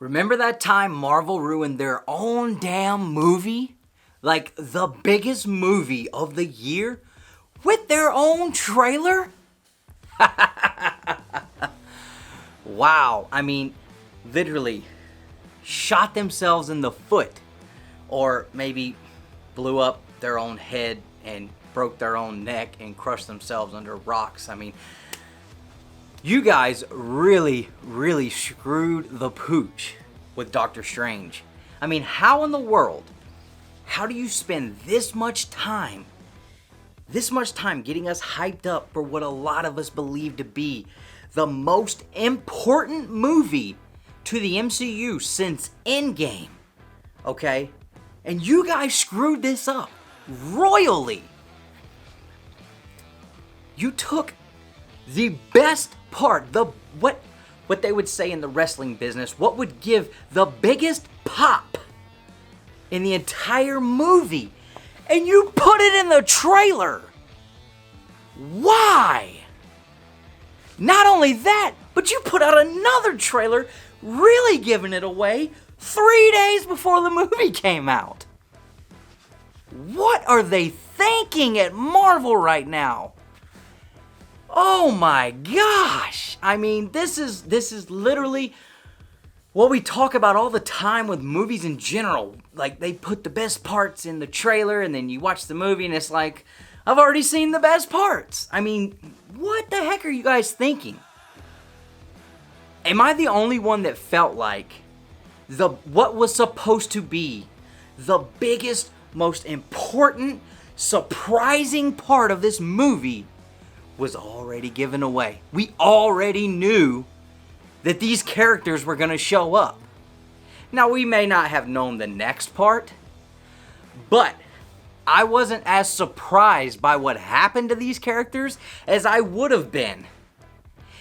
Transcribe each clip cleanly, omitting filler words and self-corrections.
Remember that time Marvel ruined their own damn movie? Like the biggest movie of the year? With their own trailer? Wow, I mean, literally shot themselves in the foot. Or maybe blew up their own head and broke their own neck and crushed themselves under rocks. I mean, you guys really screwed the pooch with Doctor Strange. I mean, how in the world, how do you spend this much time getting us hyped up for what a lot of us believe to be the most important movie to the MCU since Endgame, okay? And you guys screwed this up royally. You took the best part, what they would say in the wrestling business, what would give the biggest pop in the entire movie, and you put it in the trailer. Why? Not only that, but you put out another trailer really giving it away 3 days before the movie came out. What are they thinking at Marvel right now? Oh my gosh! I mean, this is literally what we talk about all the time with movies in general. Like, they put the best parts in the trailer, and then you watch the movie, and it's like, I've already seen the best parts. I mean, what the heck are you guys thinking? Am I the only one that felt like what was supposed to be the biggest, most important, surprising part of this movie was already given away? We already knew that these characters were going to show up. Now, we may not have known the next part, but I wasn't as surprised by what happened to these characters as I would have been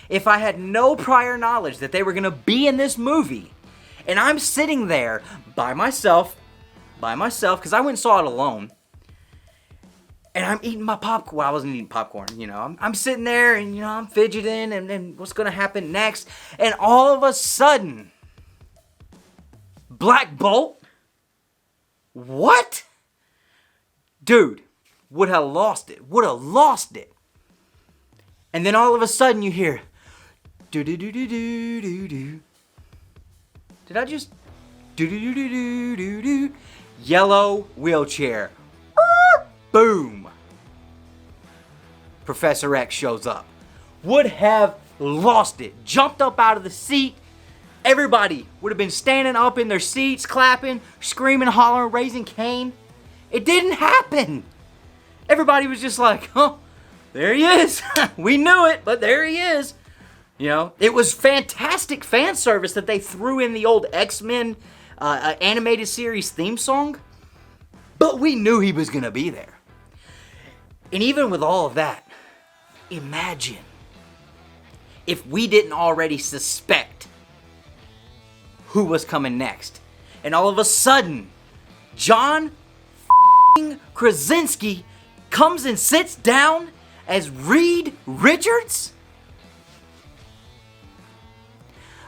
if I had no prior knowledge that they were going to be in this movie. And I'm sitting there by myself, because I went and saw it alone. And I'm eating my popcorn. Well, I wasn't eating popcorn, you know. I'm sitting there and, you know, I'm fidgeting and what's going to happen next. And all of a sudden, Black Bolt? What? Dude, would have lost it. And then all of a sudden you hear, do-do-do-do-do-do-do. Did I just, do-do-do-do-do-do-do. Yellow wheelchair. Boom. Professor X shows up. Would have lost it. Jumped up out of the seat. Everybody would have been standing up in their seats, clapping, screaming, hollering, raising Cain. It didn't happen. Everybody was just like, oh, there he is. We knew it, but there he is. You know, it was fantastic fan service that they threw in the old X-Men animated series theme song. But we knew he was going to be there. And even with all of that, imagine if we didn't already suspect who was coming next. And all of a sudden, John Krasinski comes and sits down as Reed Richards?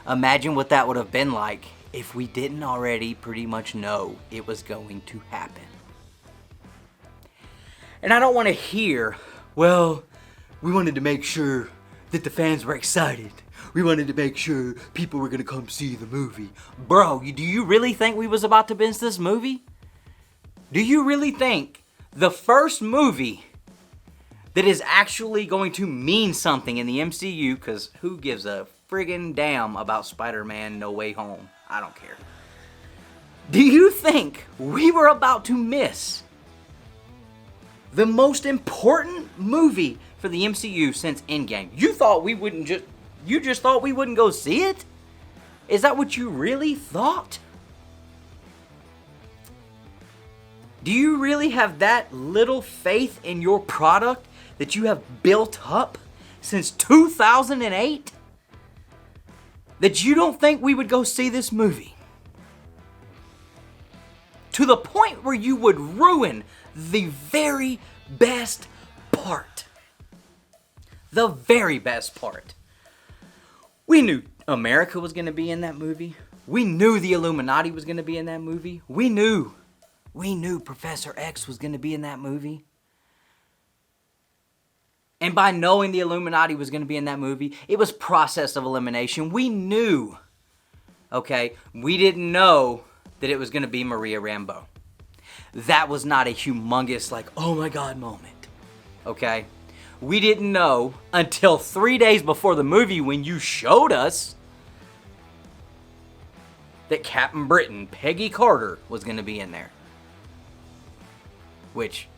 Imagine what that would have been like if we didn't already pretty much know it was going to happen. And I don't want to hear, well, we wanted to make sure that the fans were excited. We wanted to make sure people were going to come see the movie. Bro, do you really think we was about to binge this movie? Do you really think the first movie that is actually going to mean something in the MCU, because who gives a friggin' damn about Spider-Man No Way Home? I don't care. Do you think we were about to miss the most important movie for the MCU since Endgame? You just thought we wouldn't go see it? Is that what you really thought? Do you really have that little faith in your product that you have built up since 2008? That you don't think we would go see this movie? To the point where you would ruin the very best part. The very best part. We knew America was going to be in that movie. We knew the Illuminati was going to be in that movie. We knew Professor X was going to be in that movie. And by knowing the Illuminati was going to be in that movie, it was process of elimination. We knew, okay? We didn't know that it was going to be Maria Rambeau. That was not a humongous, like, oh my God moment, okay? We didn't know until 3 days before the movie when you showed us that Captain Britain, Peggy Carter, was going to be in there. Which,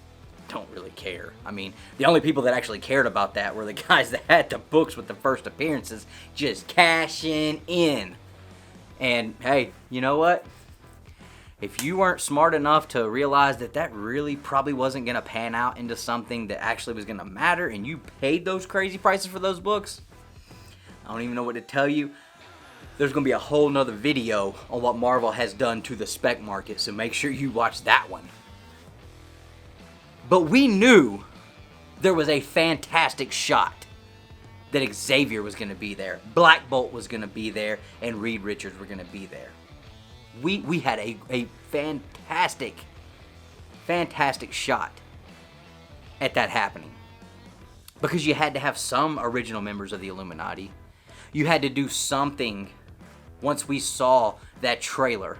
don't really care. I mean, the only people that actually cared about that were the guys that had the books with the first appearances just cashing in. And, hey, you know what? If you weren't smart enough to realize that that really probably wasn't going to pan out into something that actually was going to matter, and you paid those crazy prices for those books, I don't even know what to tell you. There's going to be a whole nother video on what Marvel has done to the spec market, so make sure you watch that one. But we knew there was a fantastic shot that Xavier was going to be there, Black Bolt was going to be there, and Reed Richards were going to be there. We had a fantastic shot at that happening. Because you had to have some original members of the Illuminati. You had to do something once we saw that trailer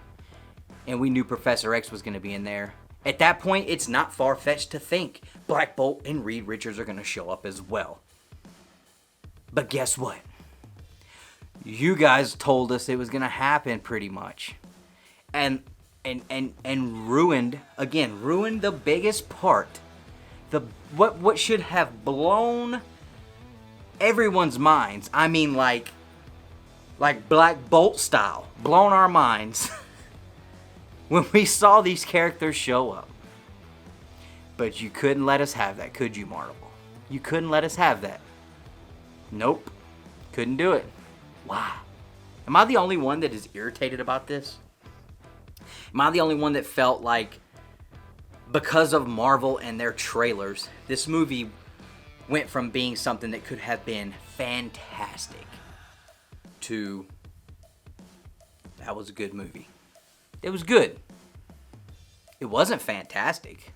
and we knew Professor X was going to be in there. At that point, it's not far-fetched to think Black Bolt and Reed Richards are going to show up as well. But guess what? You guys told us it was going to happen pretty much. And ruined the biggest part. What should have blown everyone's minds. I mean, like Black Bolt style, blown our minds when we saw these characters show up. But you couldn't let us have that, could you, Marvel? You couldn't let us have that. Nope, couldn't do it. Why? Am I the only one that is irritated about this? Am I the only one that felt like because of Marvel and their trailers, this movie went from being something that could have been fantastic to that was a good movie. It was good. It wasn't fantastic.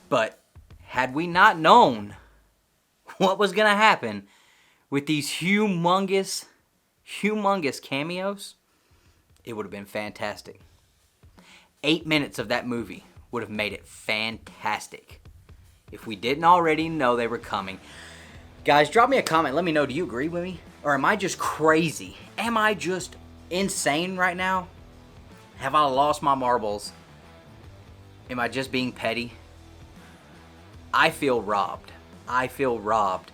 But had we not known what was going to happen with these humongous cameos, it would have been fantastic. 8 minutes of that movie would have made it fantastic. If we didn't already know they were coming. Guys, drop me a comment. Let me know, do you agree with me? Or am I just crazy? Am I just insane right now? Have I lost my marbles? Am I just being petty? I feel robbed. I feel robbed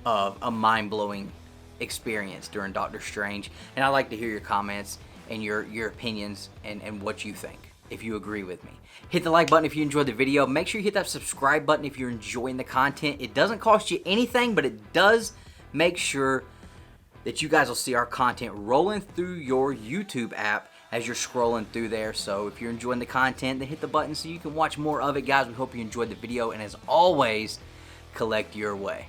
of a mind-blowing experience during Doctor Strange. And I'd like to hear your comments and your opinions and what you think, if you agree with me. Hit the like button if you enjoyed the video. Make sure you hit that subscribe button if you're enjoying the content. It doesn't cost you anything, but it does make sure that you guys will see our content rolling through your YouTube app as you're scrolling through there. So if you're enjoying the content, then hit the button so you can watch more of it, guys. We hope you enjoyed the video, and as always, collect your way.